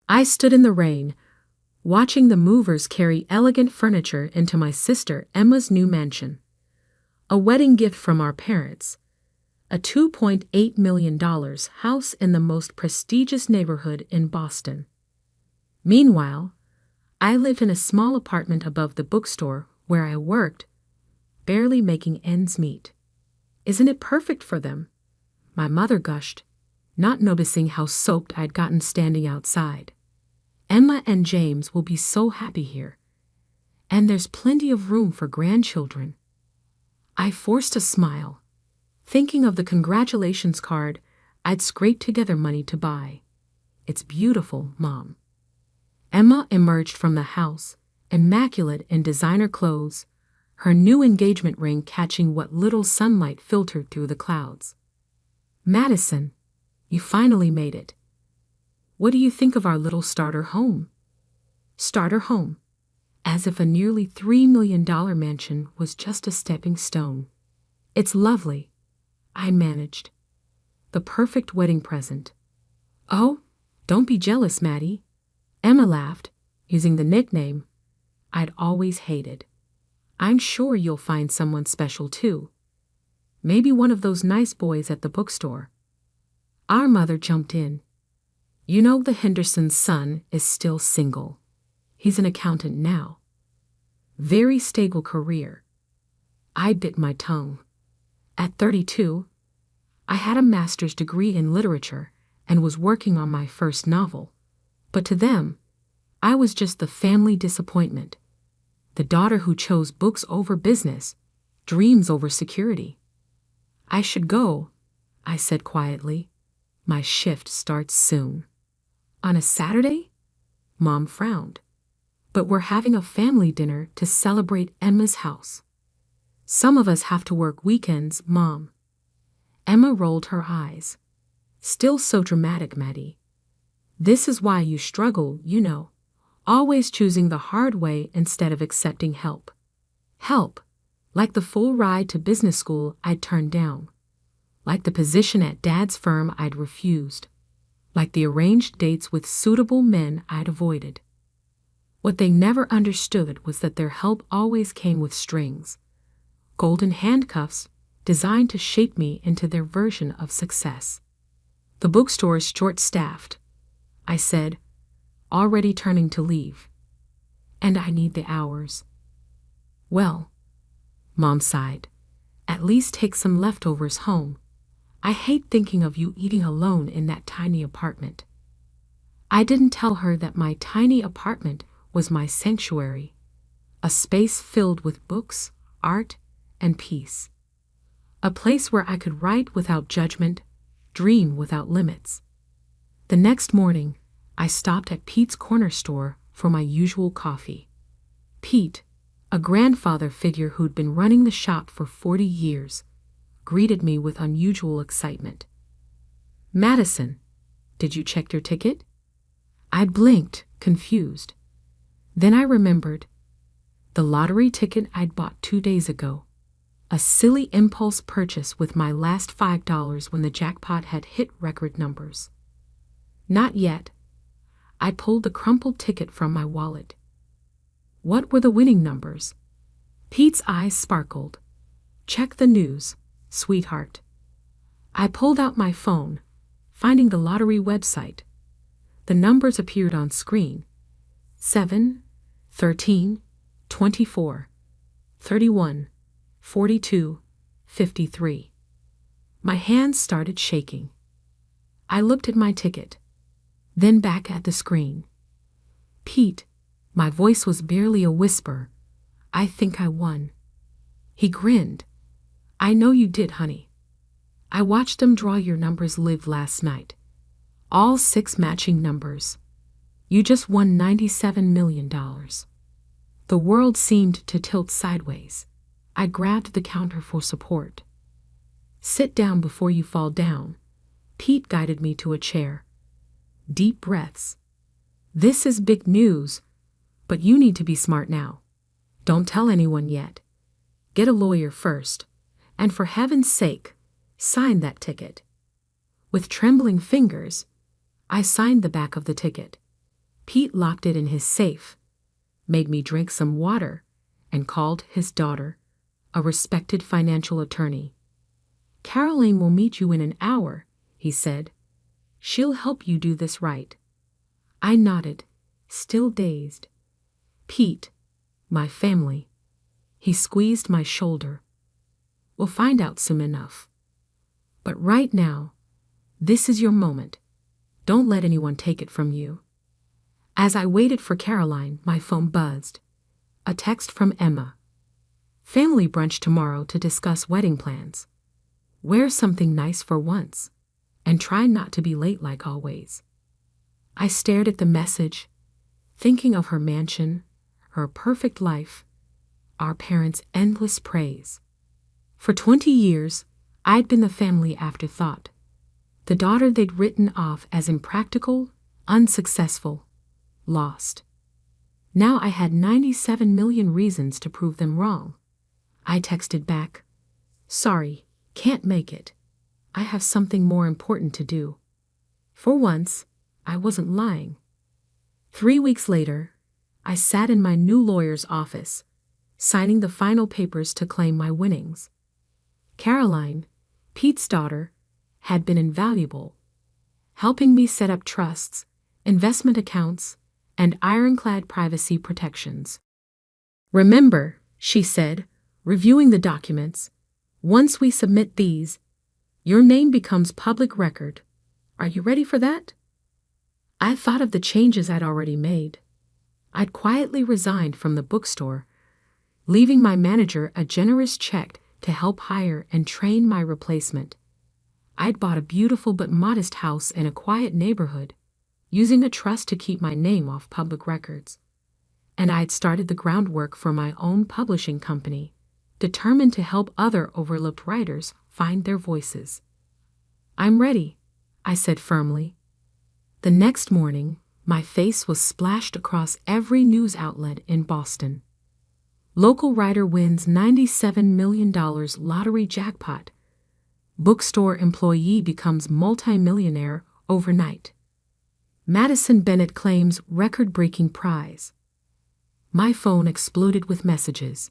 I stood in the rain, watching the movers carry elegant furniture into my sister Emma's new mansion. A wedding gift from our parents. A $2.8 million house in the most prestigious neighborhood in Boston. Meanwhile, I lived in a small apartment above the bookstore where I worked, barely making ends meet. Isn't it perfect for them? My mother gushed, not noticing how soaked I'd gotten standing outside. Emma and James will be so happy here. And there's plenty of room for grandchildren. I forced a smile, thinking of the congratulations card I'd scraped together money to buy. It's beautiful, Mom. Emma emerged from the house, immaculate in designer clothes, her new engagement ring catching what little sunlight filtered through the clouds. Madison, you finally made it. What do you think of our little starter home? Starter home. As if a nearly $3 million mansion was just a stepping stone. It's lovely, I managed. The perfect wedding present. Oh, don't be jealous, Maddie. Emma laughed, using the nickname I'd always hated. I'm sure you'll find someone special too. Maybe one of those nice boys at the bookstore. Our mother jumped in. You know the Henderson's son is still single. He's an accountant now. Very stable career. I bit my tongue. At 32, I had a master's degree in literature and was working on my first novel. But to them, I was just the family disappointment. The daughter who chose books over business, dreams over security. I should go, I said quietly. My shift starts soon. On a Saturday? Mom frowned. But we're having a family dinner to celebrate Emma's house. Some of us have to work weekends, Mom. Emma rolled her eyes. Still so dramatic, Maddie. This is why you struggle, you know. Always choosing the hard way instead of accepting help. Help, like the full ride to business school I'd turned down. Like the position at Dad's firm I'd refused. Like the arranged dates with suitable men I'd avoided. What they never understood was that their help always came with strings. Golden handcuffs designed to shape me into their version of success. The bookstore's short-staffed, I said, already turning to leave. And I need the hours. Well, Mom sighed, at least take some leftovers home. I hate thinking of you eating alone in that tiny apartment. I didn't tell her that my tiny apartment was my sanctuary, a space filled with books, art, and peace. A place where I could write without judgment, dream without limits. The next morning, I stopped at Pete's corner store for my usual coffee. Pete, a grandfather figure who'd been running the shop for 40 years, greeted me with unusual excitement. Madison, did you check your ticket? I blinked, confused. Then I remembered. The lottery ticket I'd bought 2 days ago. A silly impulse purchase with my last $5 when the jackpot had hit record numbers. Not yet. I pulled the crumpled ticket from my wallet. What were the winning numbers? Pete's eyes sparkled. Check the news, sweetheart. I pulled out my phone, finding the lottery website. The numbers appeared on screen. 7, 13, 24, 31, 42, 53. My hands started shaking. I looked at my ticket, then back at the screen. Pete, my voice was barely a whisper. I think I won. He grinned. I know you did, honey. I watched them draw your numbers live last night. All 6 matching numbers. You just won $97 million. The world seemed to tilt sideways. I grabbed the counter for support. Sit down before you fall down. Pete guided me to a chair. Deep breaths. This is big news, but you need to be smart now. Don't tell anyone yet. Get a lawyer first, and for heaven's sake, sign that ticket. With trembling fingers, I signed the back of the ticket. Pete locked it in his safe, made me drink some water, and called his daughter, a respected financial attorney. "Caroline will meet you in an hour," he said. "She'll help you do this right." I nodded, still dazed. "Pete, my family." He squeezed my shoulder. "We'll find out soon enough. But right now, this is your moment. Don't let anyone take it from you." As I waited for Caroline, my phone buzzed. A text from Emma. "Family brunch tomorrow to discuss wedding plans. Wear something nice for once, and try not to be late like always." I stared at the message, thinking of her mansion, her perfect life, our parents' endless praise. For 20 years, I'd been the family afterthought, the daughter they'd written off as impractical, unsuccessful, lost. Now I had 97 million reasons to prove them wrong. I texted back, "Sorry, can't make it. I have something more important to do." For once, I wasn't lying. 3 weeks later, I sat in my new lawyer's office, signing the final papers to claim my winnings. Caroline, Pete's daughter, had been invaluable, helping me set up trusts, investment accounts, and ironclad privacy protections. "Remember," she said, reviewing the documents, "once we submit these, your name becomes public record. Are you ready for that?" I thought of the changes I'd already made. I'd quietly resigned from the bookstore, leaving my manager a generous check to help hire and train my replacement. I'd bought a beautiful but modest house in a quiet neighborhood, using a trust to keep my name off public records. And I'd started the groundwork for my own publishing company, determined to help other overlooked writers find their voices. "I'm ready," I said firmly. The next morning, my face was splashed across every news outlet in Boston. Local writer wins $97 million lottery jackpot. Bookstore employee becomes multimillionaire overnight. Madison Bennett claims record-breaking prize. My phone exploded with messages.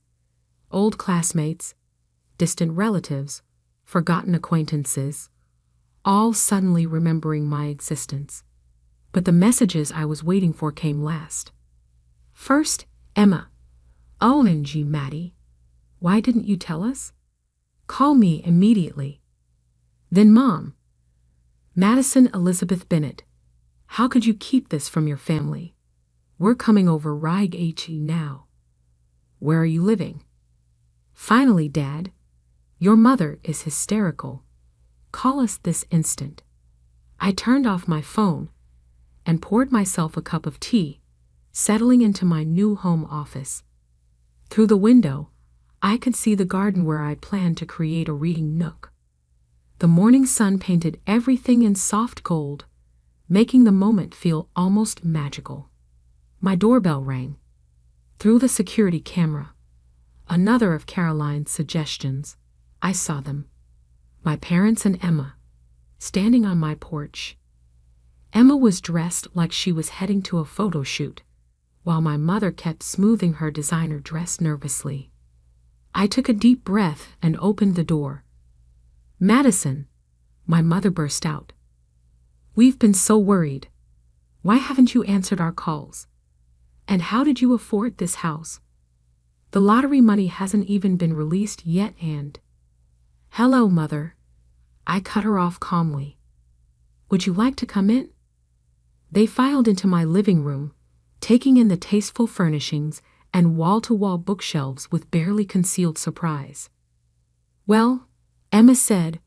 Old classmates, distant relatives, forgotten acquaintances, all suddenly remembering my existence. But the messages I was waiting for came last. First, Emma. "OMG, Maddie. Why didn't you tell us? Call me immediately." Then Mom. "Madison Elizabeth Bennett. How could you keep this from your family? We're coming over right now. Where are you living?" Finally, Dad. "Your mother is hysterical. Call us this instant." I turned off my phone and poured myself a cup of tea, settling into my new home office. Through the window, I could see the garden where I planned to create a reading nook. The morning sun painted everything in soft gold, making the moment feel almost magical. My doorbell rang. Through the security camera, another of Caroline's suggestions, I saw them. My parents and Emma, standing on my porch. Emma was dressed like she was heading to a photo shoot, while my mother kept smoothing her designer dress nervously. I took a deep breath and opened the door. "Madison," my mother burst out. "We've been so worried. Why haven't you answered our calls? And how did you afford this house? The lottery money hasn't even been released yet and—" "Hello, Mother." I cut her off calmly. "Would you like to come in?" They filed into my living room, taking in the tasteful furnishings and wall-to-wall bookshelves with barely concealed surprise. "Well," Emma said,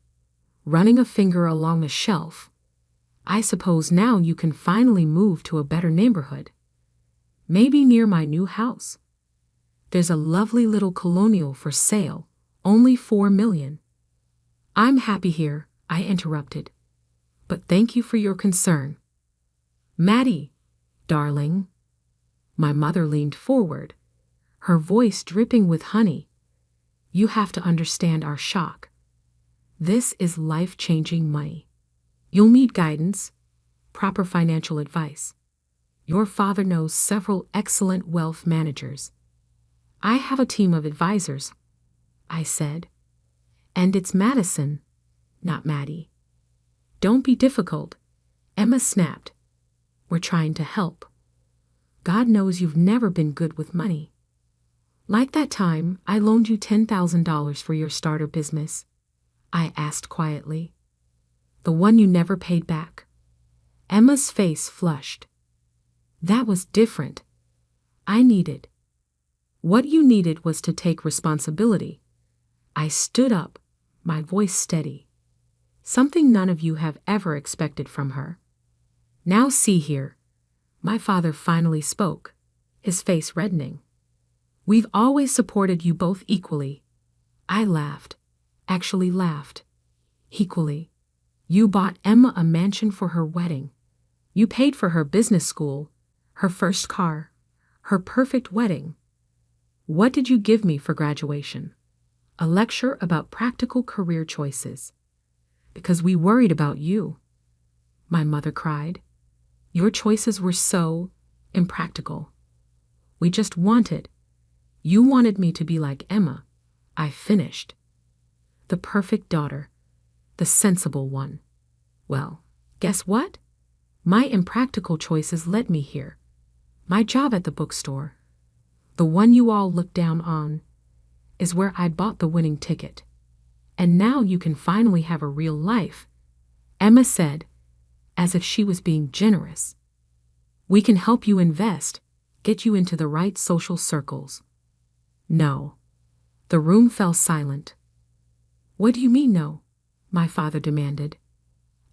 running a finger along the shelf, "I suppose now you can finally move to a better neighborhood. Maybe near my new house. There's a lovely little colonial for sale, only $4 million. "I'm happy here," I interrupted. "But thank you for your concern." "Maddie, darling." My mother leaned forward, her voice dripping with honey. "You have to understand our shock. This is life-changing money. You'll need guidance, proper financial advice. Your father knows several excellent wealth managers. I have a team of advisors, I said. And it's Madison, not Maddie. Don't be difficult, Emma snapped. We're trying to help. God knows you've never been good with money. Like that time I loaned you $10,000 for your starter business, I asked quietly. The one you never paid back. Emma's face flushed. That was different. I needed. What you needed was to take responsibility. I stood up, my voice steady. Something none of you have ever expected from her. Now see here. My father finally spoke, his face reddening. We've always supported you both equally. I laughed, actually laughed. Equally. You bought Emma a mansion for her wedding. You paid for her business school, her first car, her perfect wedding. What did you give me for graduation? A lecture about practical career choices. Because we worried about you. My mother cried. Your choices were so impractical. We just wanted. You wanted me to be like Emma. I finished. The perfect daughter. The sensible one. Well, guess what? My impractical choices led me here. My job at the bookstore, the one you all look down on, is where I bought the winning ticket. And now you can finally have a real life, Emma said, as if she was being generous. We can help you invest, get you into the right social circles. No. The room fell silent. What do you mean no? My father demanded.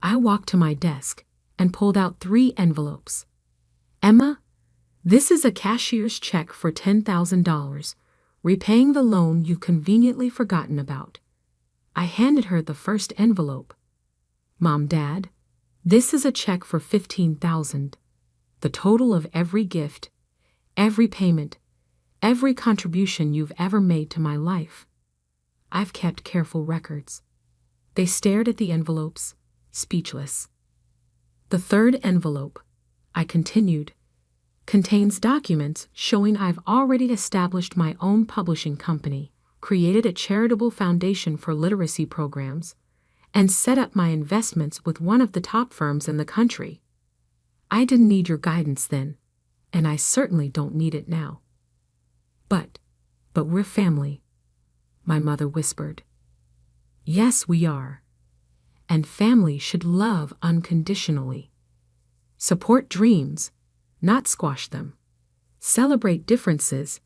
I walked to my desk and pulled out 3 envelopes. Emma, this is a cashier's check for $10,000, repaying the loan you've conveniently forgotten about. I handed her the first envelope. Mom, Dad, this is a check for $15,000, the total of every gift, every payment, every contribution you've ever made to my life. I've kept careful records. They stared at the envelopes, speechless. The third envelope, I continued, contains documents showing I've already established my own publishing company, created a charitable foundation for literacy programs, and set up my investments with one of the top firms in the country. I didn't need your guidance then, and I certainly don't need it now. But we're family, my mother whispered. Yes, we are. And family should love unconditionally. Support dreams, not squash them. Celebrate differences,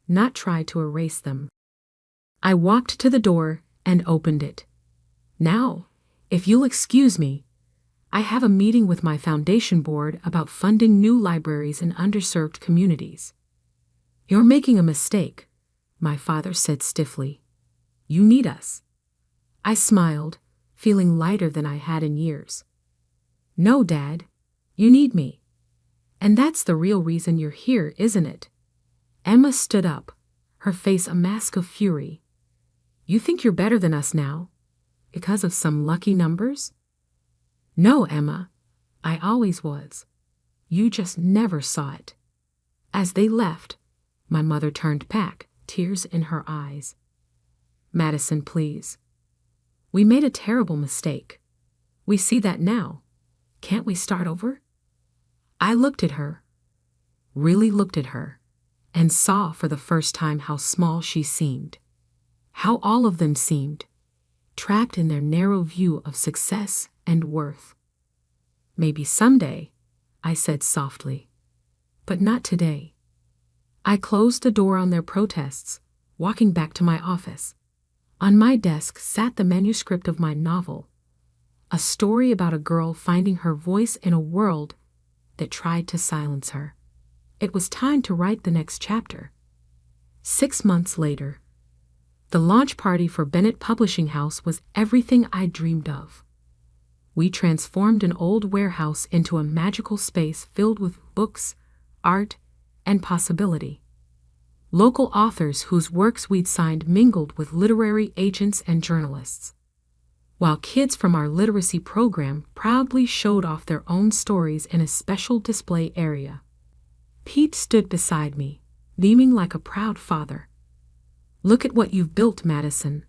not try to erase them. I walked to the door and opened it. Now, if you'll excuse me, I have a meeting with my foundation board about funding new libraries in underserved communities. You're making a mistake, my father said stiffly. You need us. I smiled, feeling lighter than I had in years. No, Dad, you need me. And that's the real reason you're here, isn't it? Emma stood up, her face a mask of fury. You think you're better than us now? Because of some lucky numbers? No, Emma, I always was. You just never saw it. As they left, my mother turned back, tears in her eyes. Madison, please. We made a terrible mistake. We see that now. Can't we start over? I looked at her, really looked at her, and saw for the first time how small she seemed. How all of them seemed, trapped in their narrow view of success and worth. Maybe someday, I said softly, but not today. I closed the door on their protests, walking back to my office. On my desk sat the manuscript of my novel, a story about a girl finding her voice in a world that tried to silence her. It was time to write the next chapter. 6 months later, the launch party for Bennett Publishing House was everything I dreamed of. We transformed an old warehouse into a magical space filled with books, art, and possibility. Local authors whose works we'd signed mingled with literary agents and journalists, while kids from our literacy program proudly showed off their own stories in a special display area. Pete stood beside me, beaming like a proud father. Look at what you've built, Madison,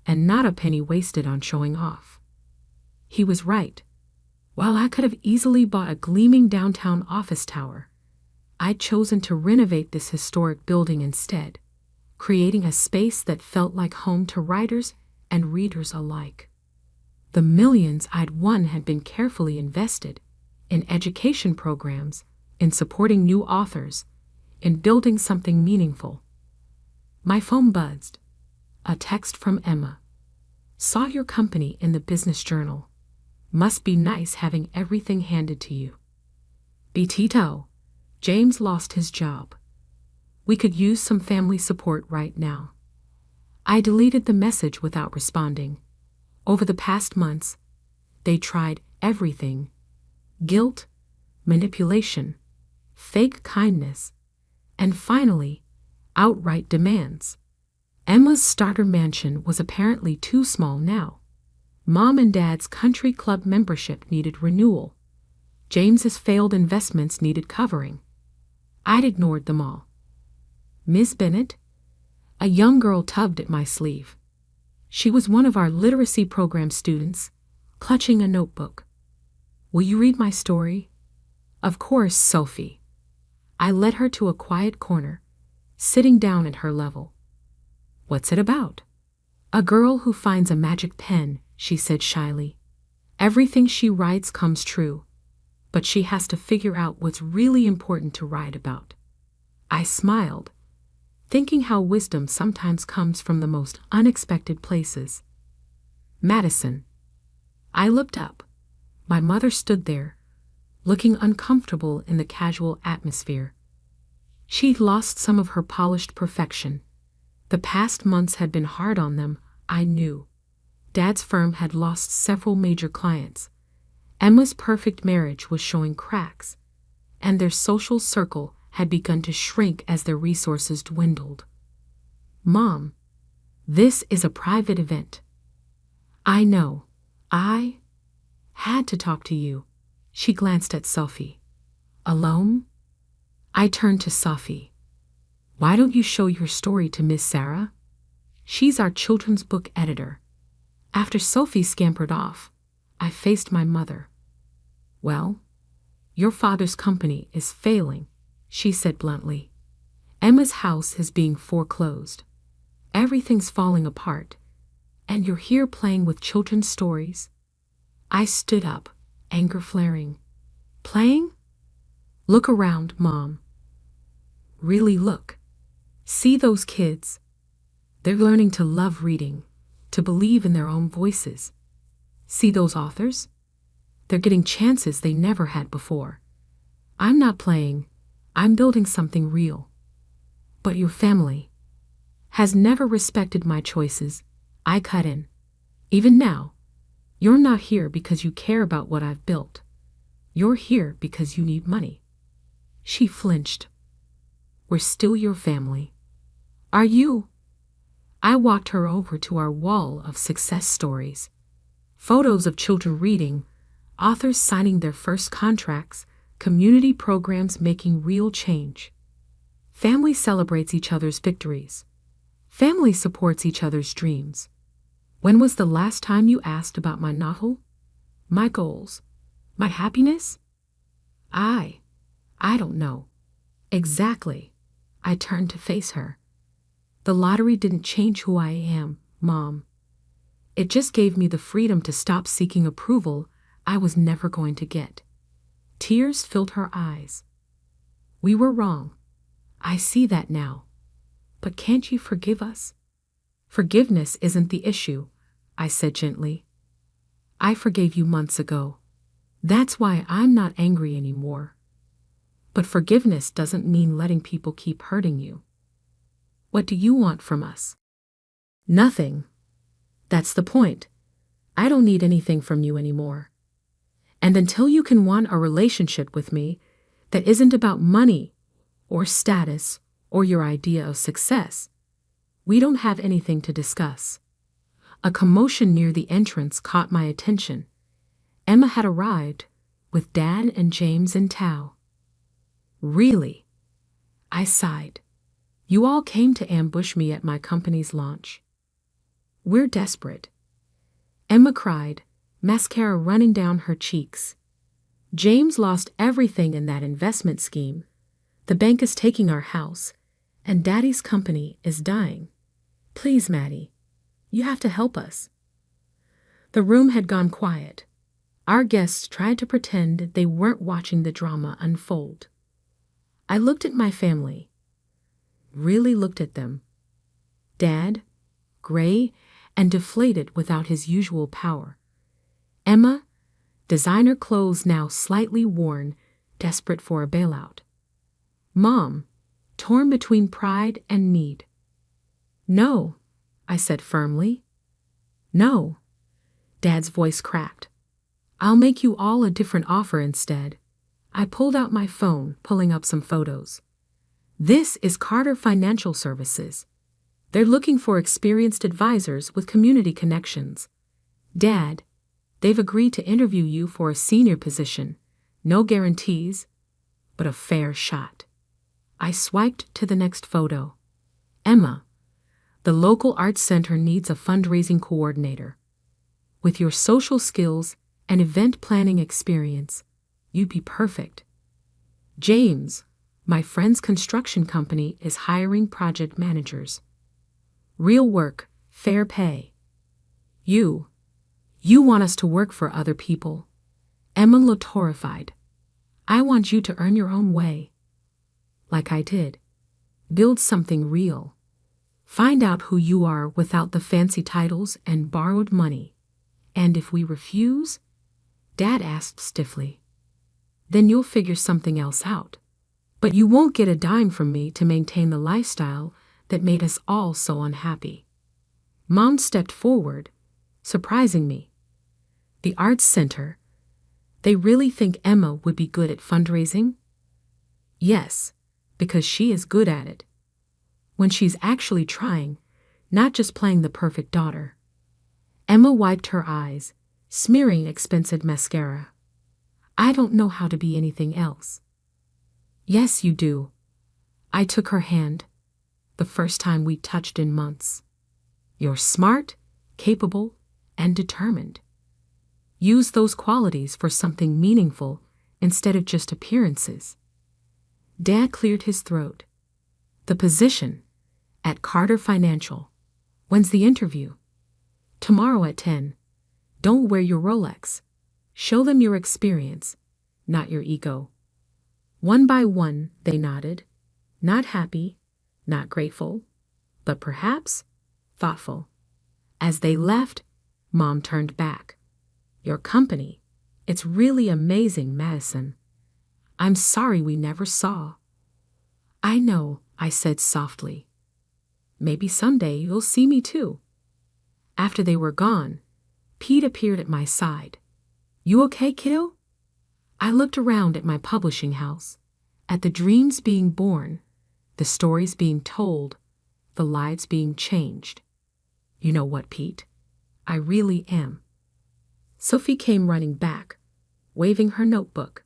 and not a penny wasted on showing off. He was right. While I could have easily bought a gleaming downtown office tower, I'd chosen to renovate this historic building instead, creating a space that felt like home to writers and readers alike. The millions I'd won had been carefully invested in education programs, in supporting new authors, in building something meaningful. My phone buzzed. A text from Emma. Saw your company in the business journal. Must be nice having everything handed to you. Betito, James lost his job. We could use some family support right now. I deleted the message without responding. Over the past months, they tried everything. Guilt, manipulation, fake kindness, and finally, outright demands. Emma's starter mansion was apparently too small now. Mom and Dad's country club membership needed renewal. James's failed investments needed covering. I'd ignored them all. Miss Bennett? A young girl tugged at my sleeve. She was one of our literacy program students, clutching a notebook. Will you read my story? Of course, Sophie. I led her to a quiet corner, sitting down at her level. What's it about? A girl who finds a magic pen, she said shyly. Everything she writes comes true, but she has to figure out what's really important to write about. I smiled, thinking how wisdom sometimes comes from the most unexpected places. Madison. I looked up. My mother stood there, looking uncomfortable in the casual atmosphere. She'd lost some of her polished perfection. The past months had been hard on them, I knew. Dad's firm had lost several major clients. Emma's perfect marriage was showing cracks, and their social circle had begun to shrink as their resources dwindled. Mom, this is a private event. I know. I had to talk to you. She glanced at Sophie. Alone? I turned to Sophie. Why don't you show your story to Miss Sarah? She's our children's book editor. After Sophie scampered off, I faced my mother. Well, your father's company is failing, she said bluntly. Emma's house is being foreclosed. Everything's falling apart, and you're here playing with children's stories. I stood up, anger flaring. Playing? Look around, Mom. Really look. See those kids? They're learning to love reading, to believe in their own voices. See those authors? They're getting chances they never had before. I'm not playing, I'm building something real. But your family has never respected my choices. I cut in. Even now, you're not here because you care about what I've built. You're here because you need money. She flinched. We're still your family. Are you? I walked her over to our wall of success stories. Photos of children reading, authors signing their first contracts, community programs making real change. Family celebrates each other's victories. Family supports each other's dreams. When was the last time you asked about my novel? My goals? My happiness? I don't know. Exactly. I turned to face her. The lottery didn't change who I am, Mom. It just gave me the freedom to stop seeking approval I was never going to get. Tears filled her eyes. We were wrong. I see that now. But can't you forgive us? Forgiveness isn't the issue, I said gently. I forgave you months ago. That's why I'm not angry anymore. But forgiveness doesn't mean letting people keep hurting you. What do you want from us? Nothing. That's the point. I don't need anything from you anymore. And until you can want a relationship with me that isn't about money or status or your idea of success, we don't have anything to discuss. A commotion near the entrance caught my attention. Emma had arrived with Dad and James in tow. Really? I sighed. You all came to ambush me at my company's launch. We're desperate. Emma cried, mascara running down her cheeks. James lost everything in that investment scheme. The bank is taking our house, and Daddy's company is dying. Please, Maddie, you have to help us. The room had gone quiet. Our guests tried to pretend they weren't watching the drama unfold. I looked at my family. Really looked at them. Dad, gray and deflated without his usual power. Emma, designer clothes now slightly worn, desperate for a bailout. Mom, torn between pride and need. No, I said firmly. No. Dad's voice cracked. I'll make you all a different offer instead. I pulled out my phone, pulling up some photos. This is Carter Financial Services. They're looking for experienced advisors with community connections. Dad, they've agreed to interview you for a senior position. No guarantees, but a fair shot. I swiped to the next photo. Emma, the local arts center needs a fundraising coordinator. With your social skills and event planning experience, you'd be perfect. James, my friend's construction company is hiring project managers. Real work, fair pay. You want us to work for other people. Emma looked horrified. I want you to earn your own way. Like I did. Build something real. Find out who you are without the fancy titles and borrowed money. And if we refuse, Dad asked stiffly, then you'll figure something else out. But you won't get a dime from me to maintain the lifestyle that made us all so unhappy. Mom stepped forward, surprising me. The Arts Center, they really think Emma would be good at fundraising? Yes, because she is good at it. When she's actually trying, not just playing the perfect daughter. Emma wiped her eyes, smearing expensive mascara. I don't know how to be anything else. Yes, you do. I took her hand, the first time we touched in months. You're smart, capable, and determined. Use those qualities for something meaningful instead of just appearances. Dad cleared his throat. The position, at Carter Financial. When's the interview? Tomorrow at 10. Don't wear your Rolex. Show them your experience, not your ego. One by one, they nodded. Not happy, not grateful, but perhaps thoughtful. As they left, Mom turned back. Your company, it's really amazing, Madison. I'm sorry we never saw. I know, I said softly. Maybe someday you'll see me too. After they were gone, Pete appeared at my side. You okay, kiddo? I looked around at my publishing house, at the dreams being born, the stories being told, the lives being changed. You know what, Pete? I really am. Sophie came running back, waving her notebook.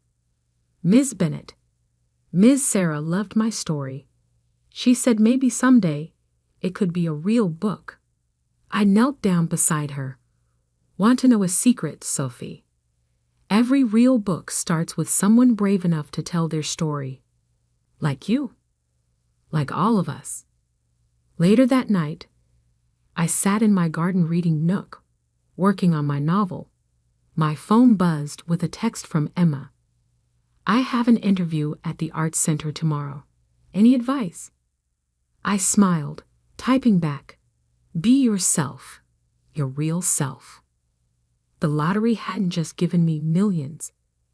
Ms. Bennett, Ms. Sarah loved my story. She said maybe someday it could be a real book. I knelt down beside her. Want to know a secret, Sophie? Every real book starts with someone brave enough to tell their story. Like you. Like all of us. Later that night, I sat in my garden reading nook, working on my novel. My phone buzzed with a text from Emma. I have an interview at the Arts Center tomorrow. Any advice? I smiled, typing back. Be yourself, your real self. The lottery hadn't just given me millions.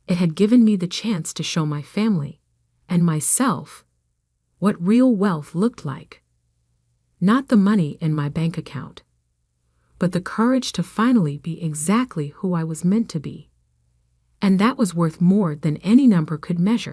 It had given me the chance to show my family and myself what real wealth looked like. Not the money in my bank account, but the courage to finally be exactly who I was meant to be. And that was worth more than any number could measure.